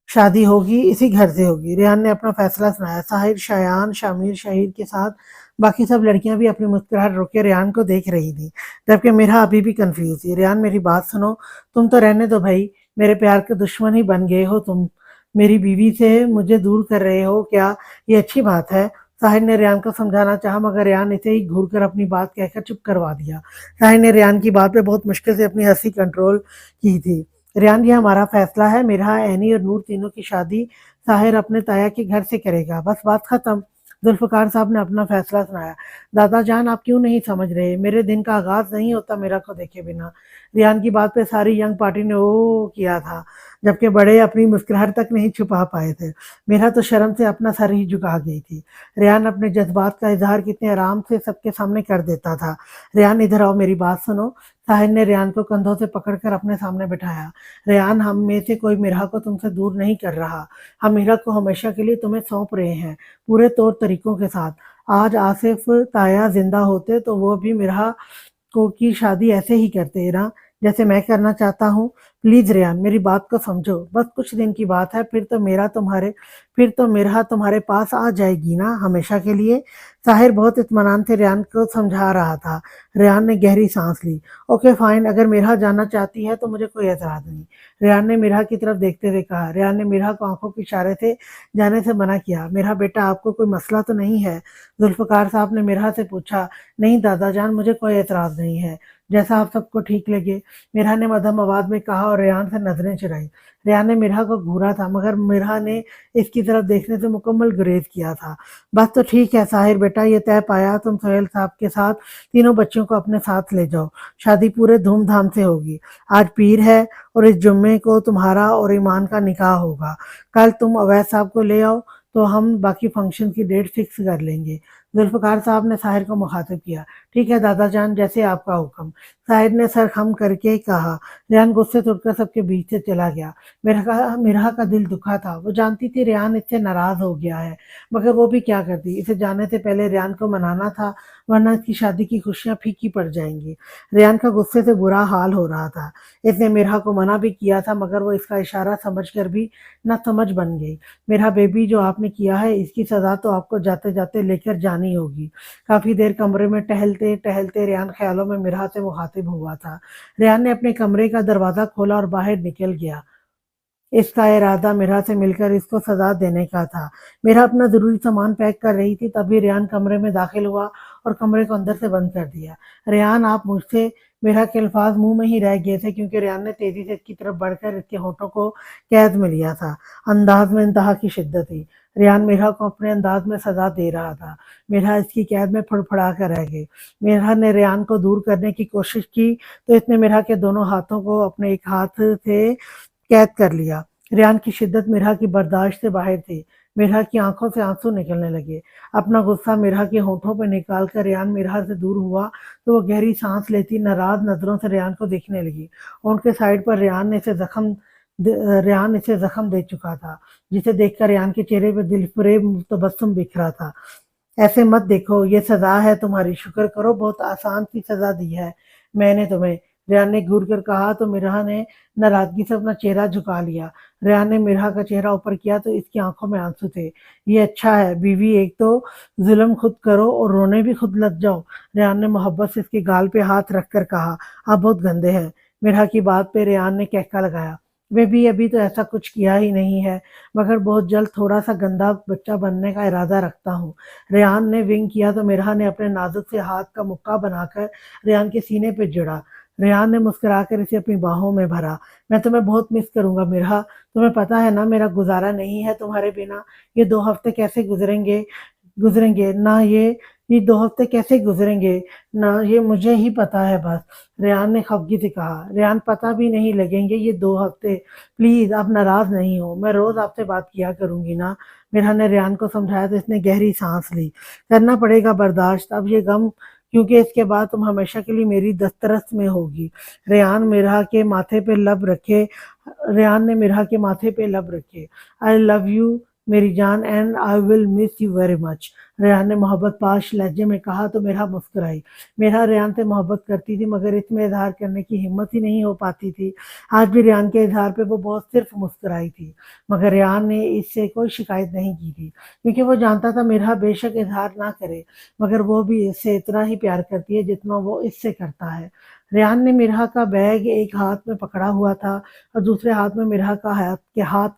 شادی ہوگی اسی گھر سے ہوگی۔ ریان نے اپنا فیصلہ سنایا۔ ساحر، شایان، شامیر، شہیر کے ساتھ باقی سب لڑکیاں بھی اپنی مسکراہٹ روکے ریان کو دیکھ رہی تھی، جبکہ میرا ابھی بھی کنفیوز تھی۔ ریان میری بات سنو، تم تو رہنے دو بھائی، میرے پیار کے دشمن ہی بن گئے ہو تم، میری بیوی سے مجھے دور کر رہے ہو، کیا یہ اچھی بات ہے؟ ساحر نے ریان کو سمجھانا چاہا مگر ریان اسے ہی گھور کر اپنی بات کہہ کر چپ کروا دیا۔ ساحر نے ریان کی بات پہ بہت مشکل سے اپنی ہنسی کنٹرول کی تھی۔ ریان یہ ہمارا فیصلہ ہے، میرا، اینی اور نور تینوں کی شادی ساحر اپنے تایا کے گھر سے کرے گا، بس بات ختم۔ ذوالفقار صاحب نے اپنا فیصلہ سنایا۔ دادا جان آپ کیوں نہیں سمجھ رہے، میرے دن کا آغاز نہیں ہوتا میرا کو دیکھے بنا۔ ریان کی بات پہ ساری ینگ پارٹی نے او کیا تھا، جبکہ بڑے اپنی مسکراہٹ تک نہیں چھپا پائے تھے۔ میرا تو شرم سے اپنا سر ہی جھکا گئی تھی۔ ریان اپنے جذبات کا اظہار کتنے آرام سے سب کے سامنے کر دیتا تھا۔ ریان ادھر آؤ، میری بات سنو۔ ساحر نے ریان کو کندھوں سے پکڑ کر اپنے سامنے بٹھایا۔ ریان، ہم میں سے کوئی میرا کو تم سے دور نہیں کر رہا، ہم میرا کو ہمیشہ کے لیے تمہیں سونپ رہے ہیں، پورے طور طریقوں کے ساتھ۔ آج آصف تایا زندہ ہوتے تو وہ بھی میرا کو کی شادی ایسے ہی کرتے نا جیسے میں کرنا چاہتا ہوں۔ پلیز ریان، میری بات کو سمجھو، بس کچھ دن کی بات ہے، پھر تو میرا تمہارے پاس آ جائے گی نا ہمیشہ کے لیے۔ ساحر بہت اطمینان سے ریان کو سمجھا رہا تھا۔ ریان نے گہری سانس لی۔ اوکے فائن، اگر میرا جانا چاہتی ہے تو مجھے کوئی اعتراض نہیں، ریان نے میرا کی طرف دیکھتے ہوئے کہا۔ ریان نے میرا کو آنکھوں کے اشارے سے جانے سے منع کیا۔ میرا بیٹا، آپ کو کوئی مسئلہ تو نہیں ہے؟ ذوالفقار صاحب نے میرا سے پوچھا۔ نہیں دادا جان، مجھے کوئی اعتراض نہیں ہے، جیسا آپ سب کو ٹھیک لگے، میرا نے مدھم آواز میں کہا اور ریان سے نظریں چرائی۔ ریان نے میرا کو گھورا تھا مگر میرا نے اس کی طرف دیکھنے سے مکمل گریز کیا تھا۔ بس تو ٹھیک ہے ساحر بیٹا، یہ طے پایا، تم سہیل صاحب کے ساتھ تینوں بچوں کو اپنے ساتھ لے جاؤ، شادی پورے دھوم دھام سے ہوگی۔ آج پیر ہے اور اس جمعے کو تمہارا اور ایمان کا نکاح ہوگا، کل تم اویس صاحب کو لے آؤ تو ہم باقی فنکشن کی ڈیٹ فکس کر لیں گے۔ ذوالفقار صاحب نے ساحر کو مخاطب کیا۔ ٹھیک ہے دادا جان، جیسے آپ کا حکم، ساحر نے سر خم کر کے کہا۔ ریان غصے سے اٹھ کر سب کے بیچ سے چلا گیا۔ میرا کا دل دکھا تھا، وہ جانتی تھی ریان اس سے ناراض ہو گیا ہے مگر وہ بھی کیا کرتی، اسے جانے سے پہلے ریان کو منانا تھا ورنہ اس کی شادی کی خوشیاں پھیکی پڑ جائیں گی۔ ریان کا غصے سے برا حال ہو رہا تھا، اس نے میرا کو منع بھی کیا تھا مگر وہ اس کا اشارہ سمجھ کر بھی نہ سمجھ بن گئی۔ میرا بیبی، جو آپ نے کیا ہے اس کی سزا تو آپ کو جاتے جاتے لے کر جانی بنانی ہوگی۔ کافی دیر کمرے میں ٹہلتے ٹہلتے ریان خیالوں میں مرحا سے مخاطب ہوا تھا۔ ریان نے اپنے کمرے کا دروازہ کھولا اور باہر نکل گیا۔ اس کا ارادہ مرحا سے مل کر اس کو سزا دینے کا تھا۔ مرحا اپنا ضروری سامان پیک کر رہی تھی، تبھی ریان کمرے میں داخل ہوا اور کمرے کو اندر سے بند کر دیا۔ ریان آپ مجھ سے، مرحا کے الفاظ منہ میں ہی رہ گئے تھے کیونکہ ریان نے تیزی سے اس کی طرف بڑھ کر اس کے ہونٹوں کو قید میں لیا تھا۔ انداز میں انتہا کی شدت تھی۔ ریان مرحا کو اپنے انداز میں سزا دے رہا تھا۔ مرحا اس کی قید میں پھڑپھڑا کر رہ گئی۔ مرحا نے ریان کو دور کرنے کی کوشش کی تو اس نے مرحا کے دونوں ہاتھوں کو اپنے ایک ہاتھ سے قید کر لیا۔ ریان کی شدت مرحا کی برداشت سے باہر تھی۔ مرحا کی آنکھوں سے آنسو نکلنے لگے۔ اپنا غصہ مرحا کے ہونٹوں پہ نکال کر ریان مرحا سے دور ہوا تو وہ گہری سانس لیتی ناراض نظروں سے ریان کو دیکھنے لگی۔ اونٹ کے سائیڈ پر ریان اسے زخم دے چکا تھا، جسے دیکھ کر ریان کے چہرے پہ دل فریب تبسم بکھرا تھا۔ ایسے مت دیکھو، یہ سزا ہے تمہاری، شکر کرو بہت آسان سی سزا دی ہے میں نے تمہیں، ریان نے گھور کر کہا تو مرحا نے ناراضگی سے اپنا چہرہ جھکا لیا۔ ریان نے مرحا کا چہرہ اوپر کیا تو اس کی آنکھوں میں آنسو تھے۔ یہ اچھا ہے بیوی، ایک تو ظلم خود کرو اور رونے بھی خود لگ جاؤ۔ ریان نے محبت سے اس کے گال پہ ہاتھ رکھ کر کہا، آپ بہت گندے ہیں۔ مرحا کی بات پہ ریان نے کہکا لگایا، میں بھی ابھی تو ایسا کچھ کیا ہی نہیں ہے، مگر بہت جلد تھوڑا سا گندا بچہ بننے کا ارادہ رکھتا ہوں۔ ریان نے ونگ کیا تو مرحا نے اپنے نازک سے ہاتھ کا مکہ بنا کر ریان کے سینے پہ جڑا۔ ریان نے مسکرا کر اسے اپنی باہوں میں بھرا۔ میں تمہیں بہت مس کروں گا مرحا، تمہیں پتا ہے نا میرا گزارا نہیں ہے تمہارے بنا۔ یہ 2 ہفتے کیسے گزریں گے نہ یہ 2 ہفتے کیسے گزریں گے نہ یہ مجھے ہی پتا ہے بس، ریان نے خفگی سے کہا۔ ریان، پتہ بھی نہیں لگیں گے یہ 2 ہفتے، پلیز آپ ناراض نہیں ہو، میں روز آپ سے بات کیا کروں گی نا۔ مرحا نے ریان کو سمجھایا تو اس نے گہری سانس لی۔ کرنا پڑے گا برداشت اب یہ غم، کیونکہ اس کے بعد تم ہمیشہ کے لیے میری دسترس میں ہوگی۔ ریان نے مرحا کے ماتھے پہ لب رکھے۔ I love you میری جان and I will miss you very much، Rayan نے محبت پاش لہجے میں کہا تو مرحا مسکرائی۔ مرحا ریان سے محبت کرتی تھی مگر اس میں اظہار کرنے کی ہمت ہی نہیں ہو پاتی تھی۔ آج بھی ریان کے اظہار پہ وہ بہت صرف مسکرائی تھی، مگر ریان نے اس سے کوئی شکایت نہیں کی تھی کیونکہ وہ جانتا تھا مرحا بے شک اظہار نہ کرے مگر وہ بھی اس سے اتنا ہی پیار کرتی ہے جتنا وہ اس سے کرتا ہے۔ ریان نے مرحا کا بیگ ایک ہاتھ میں پکڑا ہوا تھا اور دوسرے ہاتھ میں مرحا کا ہاتھ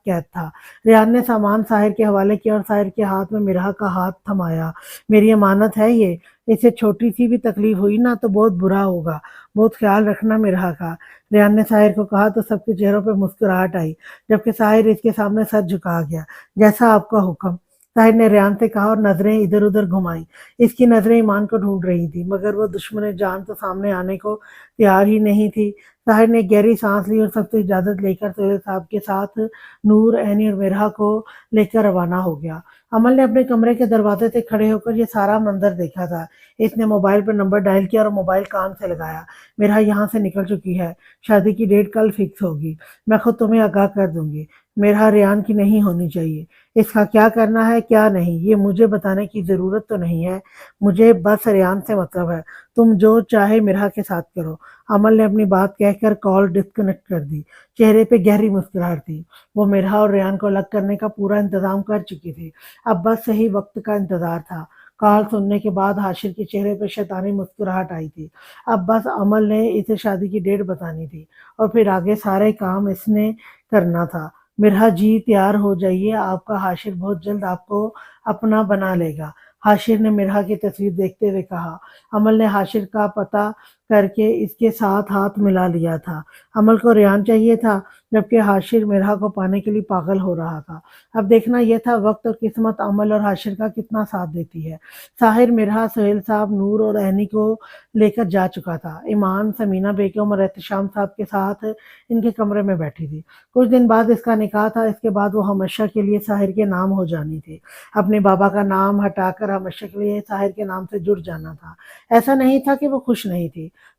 قید تھا۔ ریان نے سامان ساحر کے حوالے کیا اور ساحر کے ہاتھ میں مرحا کا ہاتھ تھمایا۔ میری امانت ہے یہ، اسے چھوٹی سی بھی تکلیف ہوئی نا تو بہت برا ہوگا، بہت خیال رکھنا مرحا کا، ریان نے ساحر کو کہا تو سب کے چہروں پہ مسکراہٹ آئی جبکہ ساحر اس کے سامنے سر جھکا گیا۔ جیسا آپ کا حکم، ساحر نے ریان سے کہا اور نظریں ادھر ادھر گھمائیں۔ اس کی نظریں ایمان کو ڈھونڈ رہی تھی مگر وہ دشمن جان تو سامنے آنے کو تیار ہی نہیں تھی۔ ساحر نے گہری سانس لی اور سب سے اجازت لے کر سہیل صاحب کے ساتھ نور، عینی اور مرحا کو لے کر روانہ ہو گیا۔ امل نے اپنے کمرے کے دروازے سے کھڑے ہو کر یہ سارا منظر دیکھا تھا۔ اس نے موبائل پر نمبر ڈائل کیا اور موبائل کان سے لگایا۔ مرحا یہاں سے نکل چکی ہے، شادی کی ڈیٹ کل فکس ہوگی، میں خود تمہیں آگاہ کر دوں گی۔ مرحا ریان کی نہیں ہونی چاہیے، اس کا کیا کرنا ہے کیا نہیں یہ مجھے بتانے کی ضرورت تو نہیں ہے، مجھے بس ریان سے مطلب ہے، تم جو چاہے مرحا کے ساتھ کرو۔ امل نے اپنی بات کہہ کر کال ڈسکنیکٹ کر دی۔ چہرے پہ گہری مسکراہٹ تھی، وہ مرحا اور ریان کو الگ کرنے کا پورا انتظام کر چکی تھی، اب بس صحیح وقت کا انتظار تھا۔ کال سننے کے بعد حاشر کے چہرے پہ شیطانی مسکراہٹ آئی تھی، اب بس امل نے اسے شادی کی ڈیٹ بتانی تھی اور پھر آگے سارے کام اس نے کرنا تھا۔ مرحا جی تیار ہو جائیے، آپ کا حاشر بہت جلد آپ کو اپنا بنا لے گا، حاشر نے مرحا کی تصویر دیکھتے ہوئے کہا۔ امل نے حاشر کا پتہ کر کے اس کے ساتھ ہاتھ ملا لیا تھا۔ امل کو ریان چاہیے تھا جبکہ حاشر مرحا کو پانے کے لیے پاگل ہو رہا تھا۔ اب دیکھنا یہ تھا وقت اور قسمت امل اور حاشر کا کتنا ساتھ دیتی ہے۔ ساحر، مرحا، سہیل صاحب، نور اور عینی کو لے کر جا چکا تھا۔ ایمان، سمینہ بیگم اور احتشام صاحب کے ساتھ ان کے کمرے میں بیٹھی تھی۔ کچھ دن بعد اس کا نکاح تھا، اس کے بعد وہ ہمیشہ کے لیے ساحر کے نام ہو جانی تھی، اپنے بابا کا نام ہٹا کر ہمیشہ کے لیے ساحر کے نام سے جڑ جانا تھا۔ ایسا نہیں تھا کہ وہ خوش نہیں تھی،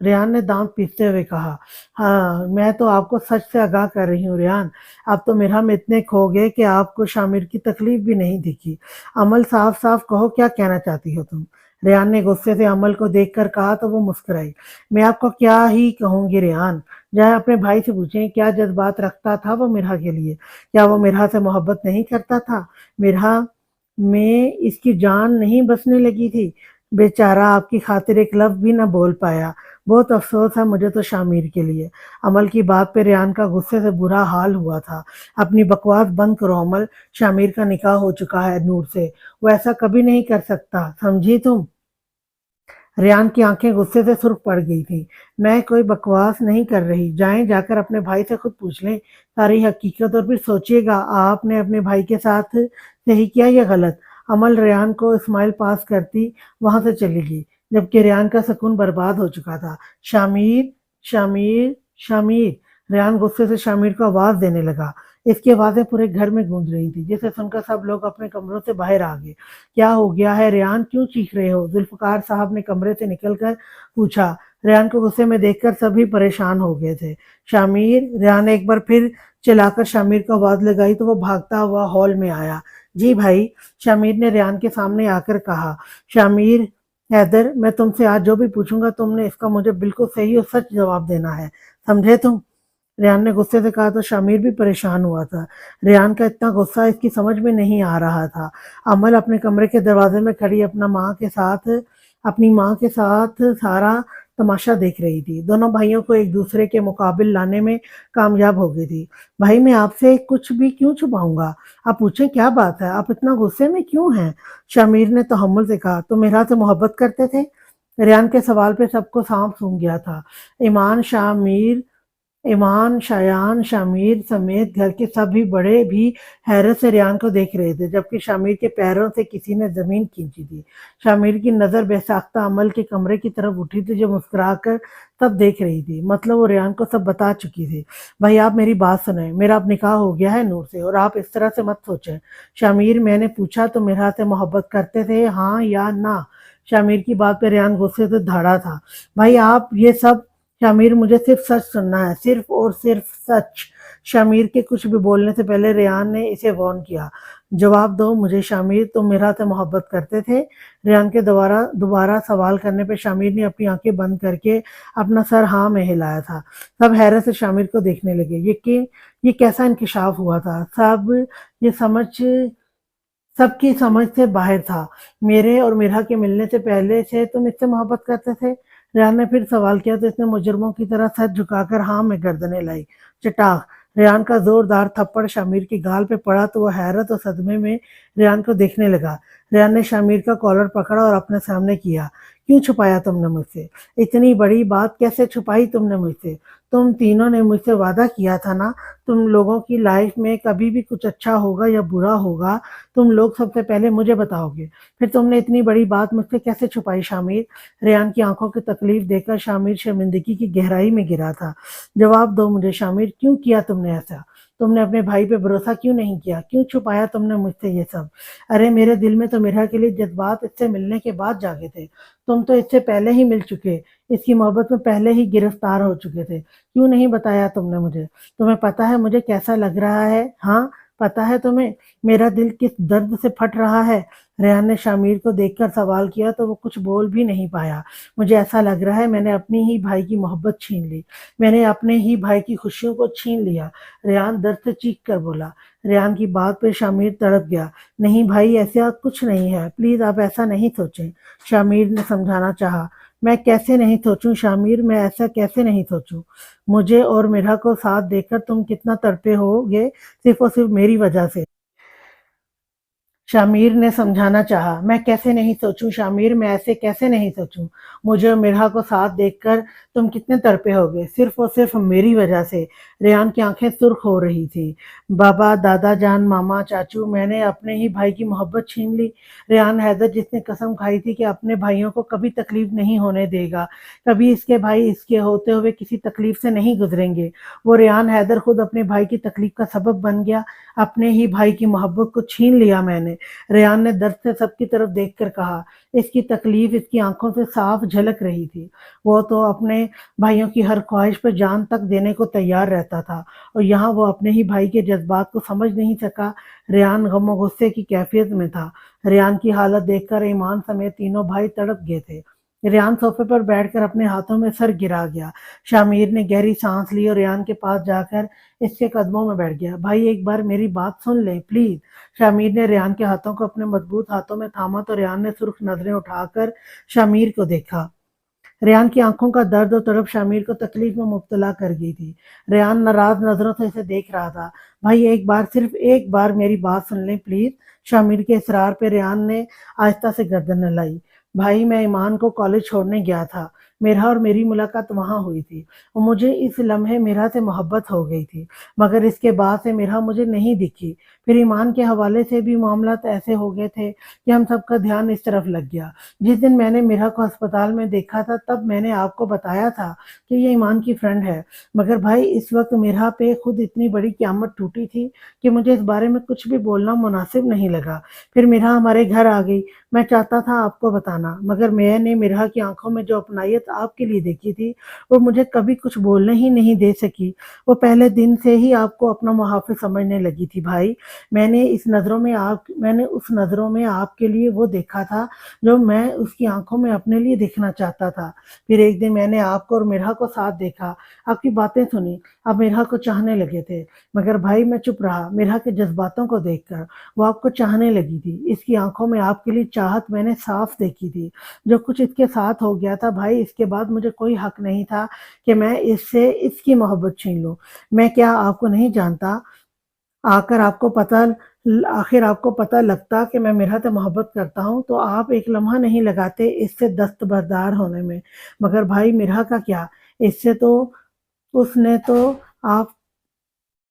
ریان نے دانت پیستے ہوئے کہا۔ ہاں میں تو آپ کو سچ سے آگاہ کر رہی ہوں ریان، اب تو مرہم اتنے کھو گئے کہ آپ کو شامر کی تکلیف بھی نہیں دکھی۔ عمل صاف صاف کہو کیا کہنا چاہتی ہو تم؟ ریان نے غصے سے عمل کو دیکھ کر کہا تو وہ مسکرائی۔ میں آپ کو کیا ہی کہوں گی ریان، جائے اپنے بھائی سے پوچھیں کیا جذبات رکھتا تھا وہ مرہا کے لیے، کیا وہ مرہا سے محبت نہیں کرتا تھا؟ مرہا میں اس کی جان نہیں بسنے لگی تھی؟ بیچارہ آپ کی خاطر ایک لفظ بھی نہ بول پایا۔ بہت افسوس ہے مجھے تو شامیر کے لیے۔ عمل کی بات پہ ریان کا غصے سے برا حال ہوا تھا۔ اپنی بکواس بند کرو عمل، شامیر کا نکاح ہو چکا ہے نور سے، وہ ایسا کبھی نہیں کر سکتا، سمجھی تم؟ ریان کی آنکھیں غصے سے سرخ پڑ گئی تھیں۔ میں کوئی بکواس نہیں کر رہی، جائیں جا کر اپنے بھائی سے خود پوچھ لیں ساری حقیقت، اور پھر سوچئے گا آپ نے اپنے بھائی کے ساتھ صحیح کیا یا غلط۔ عمل ریان کو اسمائل پاس کرتی وہاں سے چلی گئی، جبکہ ریان کا سکون برباد ہو چکا تھا۔ شامیر، شامیر، شامیر! ریان غصے سے شامیر کو آواز دینے لگا۔ اس کی آوازیں پورے گھر میں گونج رہی تھی، جسے سن کر سب لوگ اپنے کمروں سے باہر آ گئے۔ کیا ہو گیا ہے ریان، کیوں چیخ رہے ہو؟ ذوالفقار صاحب نے کمرے سے نکل کر پوچھا۔ ریان کو غصے میں دیکھ کر سبھی پریشان ہو گئے تھے۔ شامیر! ریان نے ایک بار پھر چلا کر شامیر کو آواز لگائی تو وہ بھاگتا ہوا ہال میں آیا۔ جی بھائی، شامیر نے ریان کے سامنے آ کر کہا۔ شامیر، حیدر، میں تم سے آج جو بھی پوچھوں گا تم نے اس کا مجھے بالکل صحیح اور سچ جواب دینا ہے، سمجھے تم؟ ریان نے غصے سے کہا تو شامیر بھی پریشان ہوا تھا۔ ریان کا اتنا غصہ اس کی سمجھ میں نہیں آ رہا تھا۔ عمل اپنے کمرے کے دروازے میں کھڑی اپنی ماں کے ساتھ سارا تماشا دیکھ رہی تھی۔ دونوں بھائیوں کو ایک دوسرے کے مقابل لانے میں کامیاب ہو گئی تھی۔ بھائی میں آپ سے کچھ بھی کیوں چھپاؤں گا؟ آپ پوچھیں کیا بات ہے؟ آپ اتنا غصے میں کیوں ہیں؟ شامیر نے تحمل سے کہا۔ تم میرا سے محبت کرتے تھے؟ ریان کے سوال پہ سب کو سانپ سونگھ گیا تھا۔ ایمان، شایان، شامیر سمیت گھر کے سبھی بڑے بھی حیرت سے ریان کو دیکھ رہے تھے، جبکہ شامیر کے پیروں سے کسی نے زمین کھینچی تھی۔ شامیر کی نظر بے ساختہ عمل کے کمرے کی طرف اٹھی تھی جو مسکرا کر سب دیکھ رہی تھی، مطلب وہ ریان کو سب بتا چکی تھی۔ بھائی آپ میری بات سنیں، میرا اب نکاح ہو گیا ہے نور سے، اور آپ اس طرح سے مت سوچیں۔ شامیر، میں نے پوچھا تو میرا سے محبت کرتے تھے، ہاں یا نہ؟ شامیر کی بات پہ ریان غصے سے دھڑا تھا۔ بھائی آپ یہ سب، شامیر مجھے صرف سچ سننا ہے، صرف اور صرف سچ۔ شامیر کے کچھ بھی بولنے سے پہلے ریان نے اسے وارن کیا۔ جواب دو مجھے شامیر، تم میرا سے محبت کرتے تھے؟ ریان کے دوبارہ سوال کرنے پہ شامیر نے اپنی آنکھیں بند کر کے اپنا سر ہاں میں ہلایا تھا۔ سب حیرت سے شامیر کو دیکھنے لگے۔ یہ کیسا انکشاف ہوا تھا؟ سب کی سمجھ سے باہر تھا۔ میرے اور مرہا کے ملنے سے پہلے سے تم اس سے محبت کرتے تھے؟ ریان نے پھر سوال کیا تو اس نے مجرموں کی طرح سر جھکا کر ہاں میں گردنیں لائی۔ چٹاخ! ریان کا زوردار تھپڑ شامیر کی گال پہ پڑا تو وہ حیرت اور صدمے میں ریان کو دیکھنے لگا۔ ریان نے شامیر کا کالر پکڑا اور اپنے سامنے کیا۔ کیوں چھپایا تم نے مجھ سے؟ اتنی بڑی بات کیسے چھپائی تم نے مجھ سے؟ تم تینوں نے مجھ سے وعدہ کیا تھا نا، تم لوگوں کی لائف میں کبھی بھی کچھ اچھا ہوگا یا برا ہوگا تم لوگ سب سے پہلے مجھے بتاؤ گے، پھر تم نے اتنی بڑی بات مجھ سے کیسے چھپائی شامیر؟ ریان کی آنکھوں کی تکلیف دیکھ کر شامیر شرمندگی کی گہرائی میں گرا تھا۔ جواب دو مجھے شامیر، کیوں کیا تم نے ایسا؟ تم نے اپنے بھائی پہ بھروسہ کیوں نہیں کیا؟ کیوں چھپایا تم نے مجھ سے یہ سب؟ ارے میرے دل میں تو مرہا کے لیے جذبات اس سے ملنے کے بعد جاگے تھے، تم تو اس سے پہلے ہی مل چکے، اس کی محبت میں پہلے ہی گرفتار ہو چکے تھے، کیوں نہیں بتایا تم نے مجھے؟ تمہیں پتا ہے مجھے کیسا لگ رہا ہے؟ ہاں پتا ہے تمہیں میرا دل کس درد سے پھٹ رہا ہے؟ ریان نے شامیر کو دیکھ کر سوال کیا تو وہ کچھ بول بھی نہیں پایا۔ مجھے ایسا لگ رہا ہے میں نے اپنی ہی بھائی کی محبت چھین لی، میں نے اپنے ہی بھائی کی خوشیوں کو چھین لیا، ریان درد سے چیخ کر بولا۔ ریان کی بات پہ شامیر تڑپ گیا۔ نہیں بھائی ایسا کچھ نہیں ہے، پلیز آپ ایسا نہیں سوچیں، شامیر نے سمجھانا چاہا۔ میں کیسے نہیں سوچوں شامیر، میں ایسا کیسے نہیں سوچوں؟ مجھے اور مرہا کو ساتھ دیکھ کر تم کتنا تڑپے ہو گے صرف اور صرف میری وجہ سے، شامیر نے سمجھانا چاہا۔ میں کیسے نہیں سوچوں شامیر، میں ایسے کیسے نہیں سوچوں؟ مجھے اور مرہا کو ساتھ دیکھ کر تم کتنے تڑپے ہو گئے صرف اور صرف میری وجہ سے۔ ریان کی آنکھیں سرخ ہو رہی تھی۔ بابا، دادا جان، ماما، چاچو، میں نے اپنے ہی بھائی کی محبت چھین لی؟ ریان حیدر جس نے قسم کھائی تھی کہ اپنے بھائیوں کو کبھی تکلیف نہیں ہونے دے گا، کبھی اس کے بھائی اس کے ہوتے ہوئے کسی تکلیف سے نہیں گزریں گے، وہ ریان حیدر خود اپنے بھائی کی تکلیف کا سبب بن گیا۔ اپنے ہی بھائی کی محبت کو چھین لیا میں نے، ریان نے درد سے سب کی طرف دیکھ کر کہا۔ اس کی تکلیف اس کی آنکھوں سے صاف جھلک رہی تھی۔ وہ تو اپنے بھائیوں کی ہر خواہش پہ جان تک دینے کو تیار رہتا تھا، اور یہاں وہ اپنے ہی بھائی کے جذبات کو سمجھ نہیں سکا۔ ریان غم و غصے کی کیفیت میں تھا۔ ریان کی حالت دیکھ کر ایمان سمیت تینوں بھائی تڑپ گئے تھے۔ ریان صوفے پر بیٹھ کر اپنے ہاتھوں میں سر گرا گیا۔ شامیر نے گہری سانس لی اور ریان کے پاس جا کر اس کے قدموں میں بیٹھ گیا۔ بھائی ایک بار میری بات سن لیں پلیز۔ شامیر نے ریان کے ہاتھوں کو اپنے مضبوط ہاتھوں میں تھاما تو ریان نے سرخ نظریں اٹھا کر شامیر کو دیکھا۔ ریان کی آنکھوں کا درد اور تڑپ شامیر کو تکلیف میں مبتلا کر گئی تھی۔ ریان ناراض نظروں سے اسے دیکھ رہا تھا۔ بھائی ایک بار، صرف ایک بار میری بات سن لیں پلیز۔ شامیر کے اصرار پہ ریان نے آہستہ سے گردن ہلائی۔ بھائی میں ایمان کو کالج چھوڑنے گیا تھا۔ میرا اور میری ملاقات وہاں ہوئی تھی اور مجھے اس لمحے میرا سے محبت ہو گئی تھی، مگر اس کے بعد سے میرا مجھے نہیں دکھی۔ پھر ایمان کے حوالے سے بھی معاملات ایسے ہو گئے تھے کہ ہم سب کا دھیان اس طرف لگ گیا۔ جس دن میں نے میرا کو ہسپتال میں دیکھا تھا تب میں نے آپ کو بتایا تھا کہ یہ ایمان کی فرینڈ ہے، مگر بھائی اس وقت میرا پہ خود اتنی بڑی قیامت ٹوٹی تھی کہ مجھے اس بارے میں کچھ بھی بولنا مناسب نہیں لگا۔ پھر میرا ہمارے گھر آ گئی۔ میں چاہتا تھا آپ کو بتانا، مگر میں نے میرا کی آنکھوں میں جو اپنائیت آپ کے لیے دیکھی تھی وہ مجھے کبھی کچھ بولنے ہی نہیں دے سکی۔ وہ پہلے دن سے ہی آپ کو اپنا محافظ سمجھنے لگی تھی بھائی۔ میں نے اس نظروں میں آپ کے لیے وہ دیکھا تھا جو میں اس کی آنکھوں میں اپنے لیے دیکھنا چاہتا تھا۔ پھر ایک دن میں نے آپ کو اور میرا کو ساتھ دیکھا، آپ کی باتیں سنی، آپ میرا کو چاہنے لگے تھے، مگر بھائی میں چپ رہا۔ میرا کے جذباتوں کو دیکھ کر وہ آپ کو چاہنے لگی تھی۔ اس کی آنکھوں میں آپ کے لیے چاہت میں نے صاف دیکھی تھی۔ جو کچھ اس کے ساتھ ہو گیا تھا بھائی، اس کے بعد مجھے کوئی حق نہیں تھا کہ میں اس سے اس کی محبت چھین لوں۔ میں کیا آپ کو نہیں جانتا؟ آخر آپ کو پتہ لگتا کہ میں میرا سے محبت کرتا ہوں تو آپ ایک لمحہ نہیں لگاتے اس سے دستبردار ہونے میں۔ مگر بھائی میرا کا کیا؟ اس نے تو آپ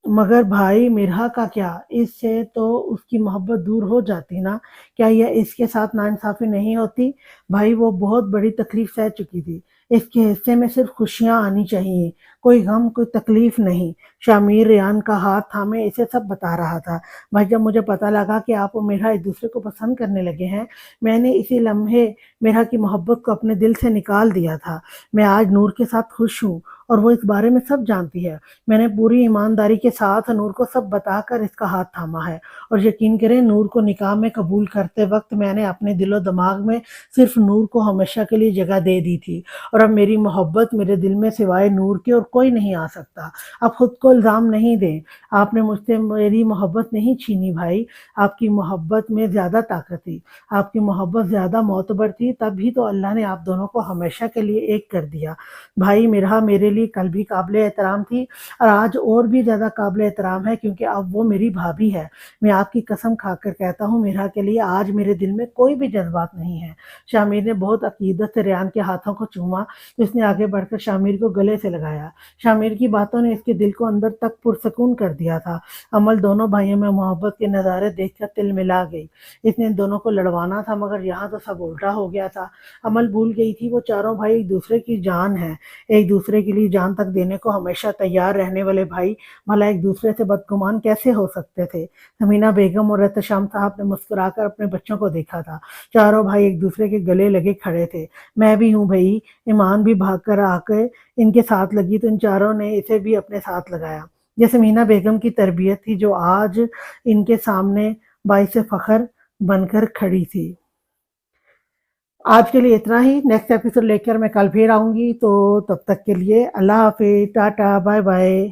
مگر بھائی میرا کا کیا؟ اس سے تو اس کی محبت دور ہو جاتی نا؟ کیا یہ اس کے ساتھ ناانصافی نہیں ہوتی؟ بھائی وہ بہت بڑی تکلیف سہ چکی تھی، اس کے حصے میں صرف خوشیاں آنی چاہیے، کوئی غم کوئی تکلیف نہیں۔ شامیر ریان کا ہاتھ تھامے اسے سب بتا رہا تھا۔ بھائی جب مجھے پتہ لگا کہ آپ اور میرا ایک دوسرے کو پسند کرنے لگے ہیں، میں نے اسی لمحے میرا کی محبت کو اپنے دل سے نکال دیا تھا۔ میں آج نور کے ساتھ خوش ہوں اور وہ اس بارے میں سب جانتی ہے۔ میں نے پوری ایمانداری کے ساتھ نور کو سب بتا کر اس کا ہاتھ تھاما ہے، اور یقین کریں نور کو نکاح میں قبول کرتے وقت میں نے اپنے دل و دماغ میں صرف نور کو ہمیشہ کے لیے جگہ دے دی تھی، اور اب میری محبت میرے دل میں سوائے نور کے اور کوئی نہیں آ سکتا۔ اب خود کو الزام نہیں دیں، آپ نے مجھ سے میری محبت نہیں چھینی بھائی، آپ کی محبت میں زیادہ طاقت تھی، آپ کی محبت زیادہ معتبر تھی، تب ہی تو اللہ نے آپ دونوں کو ہمیشہ کے لیے ایک کر دیا۔ بھائی میرے لیے کل بھی قابل احترام تھی اور آج اور بھی زیادہ قابل احترام ہے، کیونکہ اب وہ میری بھابھی ہے۔ میں آپ کی قسم کھا کر کہتا ہوں میرا کے لیے آج میرے دل میں کوئی بھی جذبات نہیں ہے۔ شامیر نے بہت عقیدت سے ریان کے ہاتھوں کو چوما تو اس نے آگے بڑھ کر شامیر کو گلے سے لگایا۔ شامیر کی باتوں نے اس کے دل کو اندر تک پرسکون کر دیا تھا۔ عمل دونوں بھائیوں میں محبت کے نظارے دیکھ کر تل ملا گئی۔ اس نے دونوں کو لڑوانا تھا، مگر یہاں تو سب الٹا ہو گیا تھا۔ عمل بھول گئی تھی وہ چاروں بھائی ایک دوسرے کی جان ہیں، ایک دوسرے کے لیے جان تک دینے کو ہمیشہ تیار رہنے والے بھائی بھلا ایک دوسرے سے بدگمان کیسے ہو سکتے تھے؟ سمینہ بیگم اور احتشام صاحب نے مسکرا کر اپنے بچوں کو دیکھا تھا۔ چاروں بھائی ایک دوسرے کے گلے لگے کھڑے تھے۔ میں بھی ہوں بھائی۔ ایمان بھی بھاگ کر آ کے ان کے ساتھ لگی تو ان چاروں نے اسے بھی اپنے ساتھ لگایا۔ یہ سمینہ بیگم کی تربیت تھی جو آج ان کے سامنے باعث فخر بن کر کھڑی تھی۔ آج کے لیے اتنا ہی، نیکسٹ ایپیسوڈ لے کر میں کل پھر آؤں گی، تو تب تک کے لیے اللہ حافظ، ٹاٹا، بائے بائے۔